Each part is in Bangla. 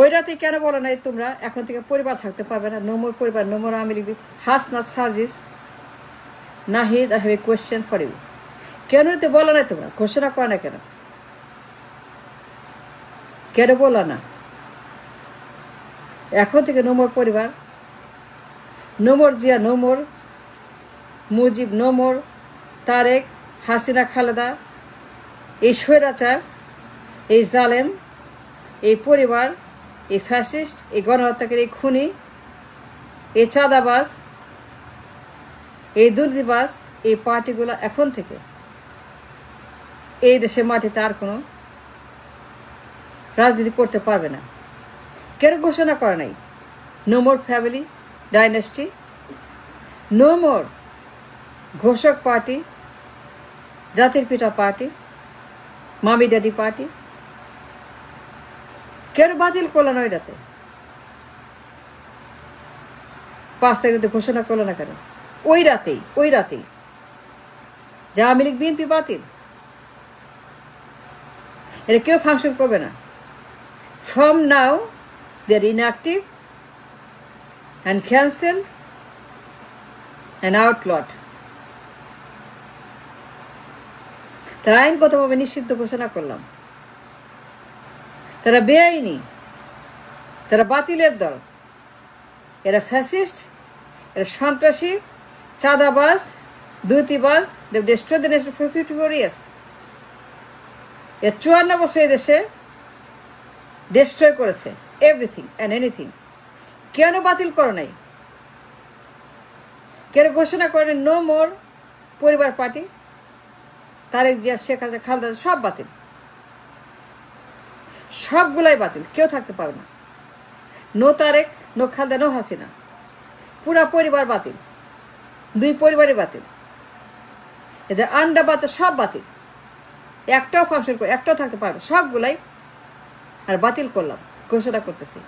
ওই রাতে কেন বলো নাই তোমরা এখন থেকে পরিবার থাকতে পারবে না? নো মোর পরিবার, no more Awami League, Hasnat Sarjis, Nahid, I have a question for you. কেন এতে বলো নাই তোমরা? ঘোষণা করো না কেন? কেন বলো না এখন থেকে নো মোর পরিবার, no more Zia, no more Mujib, no more Tarek, Hasina, Khaleda, এই স্বৈরাচার, এই জালেম, এই পরিবার, এই ফ্যাসিস্ট, এই গণহত্যাকারী, এই খুনি, এই চাঁদাবাজ, এই দুর্নীতিবাজ, এই পার্টিগুলো এখন থেকে এই দেশের মাটিতে আর কোনো রাজনীতি করতে পারবে না। কেন ঘোষণা করে নাই? No more family dynasty, no more ঘোষক পার্টি, জাতির পিতা পার্টি, মামি ড্যাডি পার্টি। কেন বাতিল করলো না ওইটাতে? 5 তারিখে ঘোষণা করলো না কেন? ওই রাতেই যে আওয়ামী লীগ বিএনপি বাতিল, এটা কেউ ফাংশন করবে না। From now they are inactive and cancel and outlawed. তারা আইনগতভাবে নিষিদ্ধ ঘোষণা করলাম। তারা বেআইনি, তারা বাতিলের দল, এরা ফ্যাসিস্ট, এরা সন্ত্রাসী, চাঁদাবাজ, দুর্নীতিবাজ। They destroy the nation for 54 years। এর 54 বছর এই দেশে ডিস্ট্রয় করেছে এভরিথিং অ্যান্ড এনিথিং। কেন বাতিল করো নাই? কেন ঘোষণা করেন নো মোর পরিবার পার্টি? তারেক জিয়া, শেখ হাসিনা, খালেদা, সব বাতিল, সবগুলাই বাতিল, কেউ থাকতে পারবে না। No Tarek, no Khaleda, no Hasina, পুরা পরিবার বাতিল, 2 পরিবারই বাতিল, এদের আন্ডা বাচ্চা সব বাতিল, একটাও ফাংশন করে একটাও থাকতে পারবে, সবগুলাই আর বাতিল করলাম, ঘোষণা করতেছি।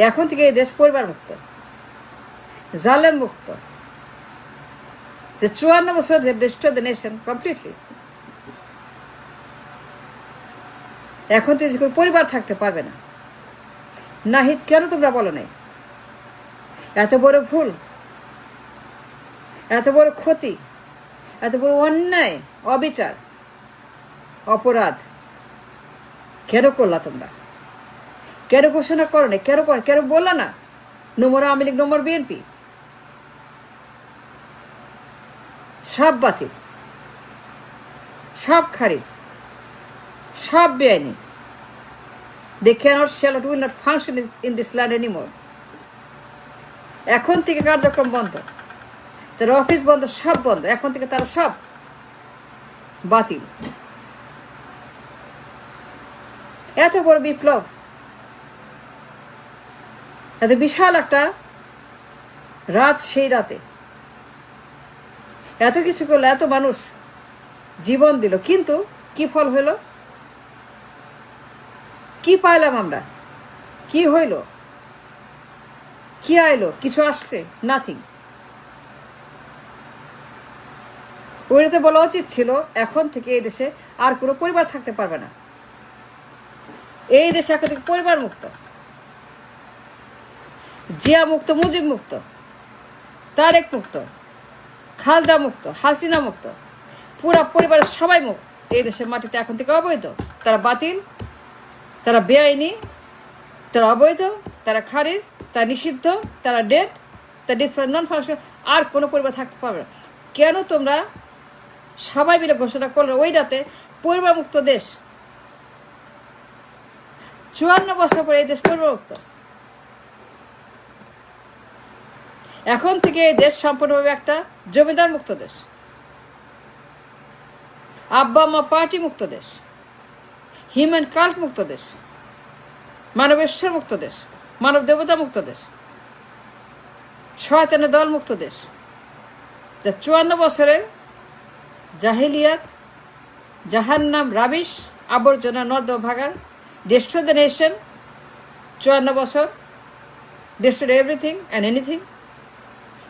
এখন থেকে এই দেশ পরিবার মুক্ত, জালেম মুক্ত। যে 54 বছর ডিস্ট্রয় দ্য নেশন কমপ্লিটলি। এখন থেকে পরিবার থাকতে পারবে না। নাহিদ, কেন তোমরা বলো নাই? এত বড় ভুল, এত বড় ক্ষতি, এত বড় অন্যায়, অবিচার, অপরাধ কেন করলা তোমরা? কেন ঘোষণা করো না? কেন বললা না no more Awami League, no more BNP? সব বাতিল, সব খারিজ, সব বেআইনি। They cannot, shall not, will not function in this land anymore. এখন থেকে কার্যক্রম বন্ধ, তার অফিস বন্ধ, সব বন্ধ। এখন থেকে তারা সব বাতিল। এত বড় বিপ্লব, এত বিশাল একটা রাত, সেই রাতে এত কিছু করলো, এত মানুষ জীবন দিল, কিন্তু কি ফল হইল? কি পাইলাম আমরা? কি হইল? কি আইলো? কিছু আসছে? নাথিং। ওইটাতে বলা উচিত ছিল এখন থেকে এই দেশে আর কোনো পরিবার থাকতে পারবে না। এই দেশে এখন থেকে পরিবার মুক্ত, জিয়া মুক্ত, মুজিব মুক্ত, তারেক মুক্ত, খালেদা মুক্ত, হাসিনা মুক্ত, পুরা পরিবারের সবাই মুক্ত। এই দেশের মাটিতে এখন থেকে অবৈধ, তারা বাতিল, তারা বেআইনি, তারা অবৈধ, তারা খারিজ, তারা নিষিদ্ধ, তারা ডেড, তারা ডিসপ্যাচ, নন ফাংশন। আর কোনো পরিবার থাকতে পারবে না। কেন তোমরা সবাই মিলে ঘোষণা করলো ওই রাতে পরিবার মুক্ত দেশ? 54 বছর পরে এই দেশ পরিবার মুক্ত। এখন থেকে এই দেশ সম্পূর্ণভাবে একটা জমিদার মুক্ত দেশ, আব্বা আম্মা পার্টি মুক্ত দেশ, হিউম্যান কাল্ট মুক্ত দেশ, মানবেশ্বর মুক্ত দেশ, মানব দেবতা মুক্ত দেশ, শয়তানের দল মুক্ত দেশ। 54 বছরের জাহিলিয়াত, জাহান্নাম, রাবিশ, আবর্জনা, নর্দমা ভাগার, ডিস্ট্রয় দ্য নেশন। 54 বছর ডিস্ট্রয় এভরিথিং অ্যান্ড এনিথিং।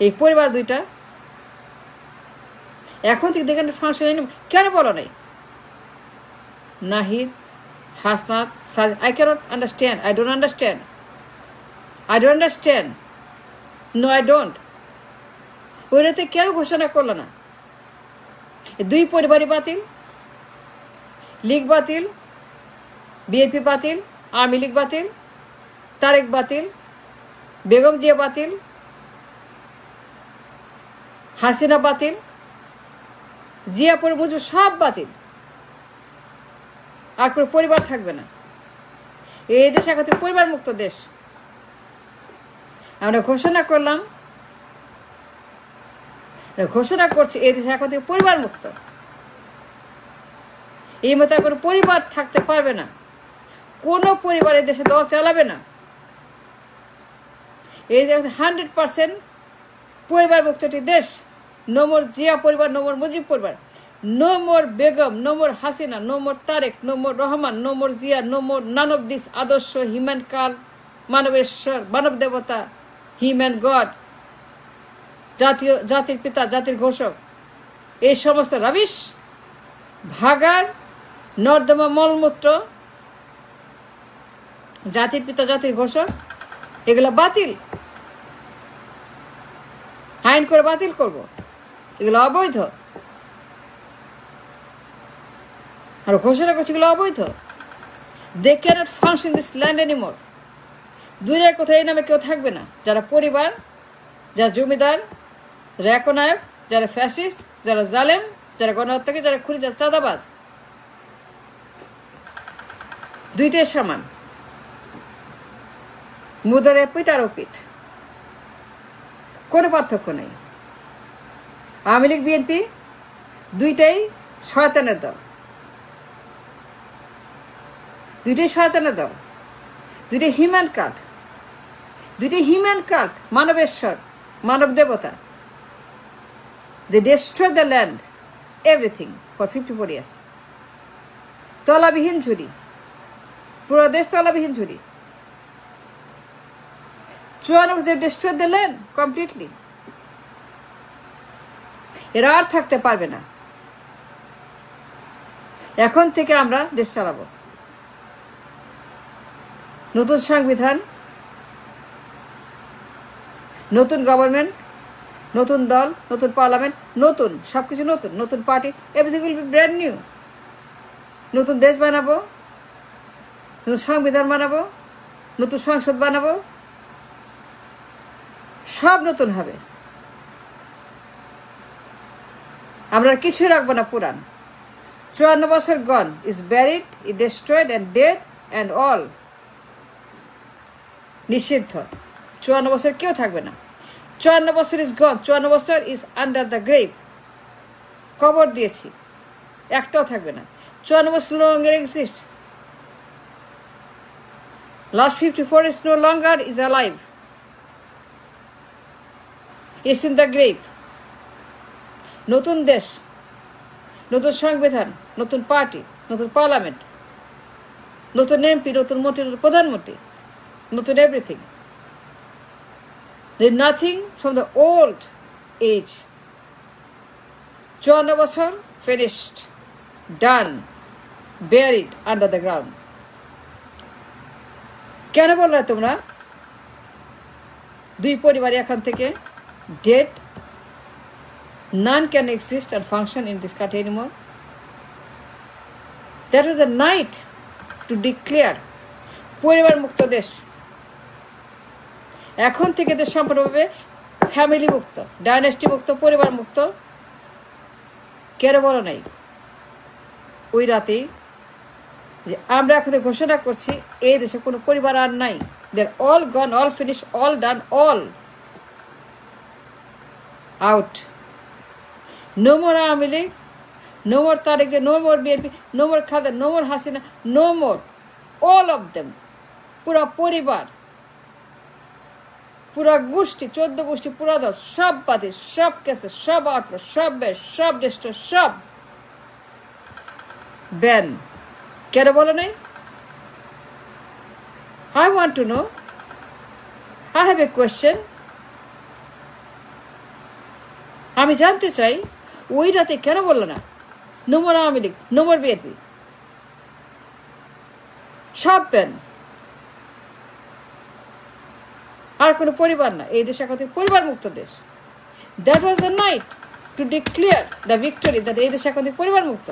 এই পরিবার দুইটা এখন থেকে দেখেন ফাংশন। কেন বলো নাই? Nahid, Hasnat, I cannot understand. I don't understand. I don't understand. No, I don't. ওই রাতে কেন ঘোষণা করলো না? দুই পরিবারই বাতিল, লীগ বাতিল, বিএনপি বাতিল, আওয়ামী লীগ বাতিল, তারেক বাতিল, বেগম জিয়া বাতিল, হাসিনা বাতিল, জিয়া পরে বুঝবো সব বাতিল। আর কোনো পরিবার থাকবে না। এই দেশ এখন পরিবার মুক্ত দেশ। আমরা ঘোষণা করলাম, ঘোষণা করছি এই দেশে এখন থেকে পরিবার মুক্ত। এই মতো কোনো পরিবার থাকতে পারবে না। কোনো পরিবার এই দেশে দল চালাবে না। এই যে 100% পরিবার মুক্ত একটি দেশ। নো মোর জিয়া পরিবার, নো মোর মুজিব পরিবার, no more Begum, no more Hasina, no more Tarek, no more Rahman, no more Zia, no more none of this আদর্শ, হিউম্যান কাল, মানবেশ্বর, মানব দেবতা, হিউম্যান গড, জাতির পিতা, জাতির ঘোষক, এই সমস্ত রাবিশ, ভাগার, নর্দমা মলমূত্র, জাতির পিতা, জাতির ঘোষক, এগুলো বাতিল। আইন করে বাতিল করব। এগুলো অবৈধ। আর ঘোষণা করছে এগুলো অবৈধ। They can't function this land anymore. দূরের কোথায় এই নামে কেউ থাকবে না। যারা পরিবার, যারা জমিদার, যারা একনায়ক, যারা ফ্যাসিস্ট, যারা জালেম, যারা গণহত্যাকে, যারা খুনি, যারা চাঁদাবাজ, দুইটাই সমান। মুদারের পিঠ আর পিঠ, কোনো পার্থক্য নেই। আওয়ামী লীগ, বিএনপি দুইটাই শয়তানের দল, দুইটাই শয়তানের দল, দুইটাই হিউম্যান কাল্ট, দুইটাই হিউম্যান কাল্ট, মানবেশ্বর, মানব দেবতা। They destroy the land, everything for 54 years. তলাবিহীন ঝুড়ি, পুরো দেশ তলাবিহীন ঝুড়ি। 54 they destroyed the land completely. এরা আর থাকতে পারবে না। এখন থেকে আমরা দেশ চালাবো। নতুন সংবিধান, নতুন গভর্নমেন্ট, নতুন দল, নতুন পার্লামেন্ট, নতুন সবকিছু, নতুন নতুন party, everything will be brand new. নতুন দেশ বানাবো, নতুন সংবিধান বানাবো, নতুন সংসদ বানাবো, সব নতুন হবে। আমরা কিছুই রাখবো না পুরান। 54 বছর gone, is buried, is destroyed and dead and all. নিষিদ্ধ। 54 বছর কেউ থাকবে না। 54 বছর ইজ গন, 54 বছর ইজ আন্ডার দ্য গ্রেভ। কবর দিয়েছি, একটাও থাকবে না। 54 বছর no longer exist. Last 54 is no longer is alive. It's in the grave. নতুন দেশ, নতুন সংবিধান, নতুন পার্টি, নতুন পার্লামেন্ট, নতুন এমপি, নতুন মন্ত্রী, নতুন প্রধানমন্ত্রী, নতুন everything. There is nothing from the old age. 54 বছর finished, done, buried under the ground. কেন বললে তোমরা দুই পরিবার এখন থেকে dead? None can exist and function in this country anymore. That was a night to declare পরিবার মুক্ত দেশ। এখন থেকে দেশ সম্পূর্ণভাবে ফ্যামিলি মুক্ত, ডাইনেস্টি মুক্ত, পরিবার মুক্ত। কেন বলো নাই ওই রাতেই যে আমরা এখন ঘোষণা করছি এই দেশে কোনো পরিবার আর নাই। They're all gone, all finished, all done, all out. No more Aami League, no more Tariq, no more BNP, no more Khaleda, no more Hasina, no more. All of them. পুরা পরিবার, পুরা গোষ্ঠী, 14 গোষ্ঠী, পুরা দল, সব বাদে, সব কেসে, সব আউটলো, সব বেশ, সব ডিস্ট্রো, সব ব্যান। কেন বলো নাই? I want to know. I have a question. আমি জানতে চাই ওই রাতে কেন বললো না no more Awami League, no more BNP? সব ব্যান। আর কোনো পরিবার না, এই দেশ এখন থেকে পরিবার মুক্ত দেশ। That was the night two declare the victory, that এই দেশ এখন থেকে পরিবার মুক্ত।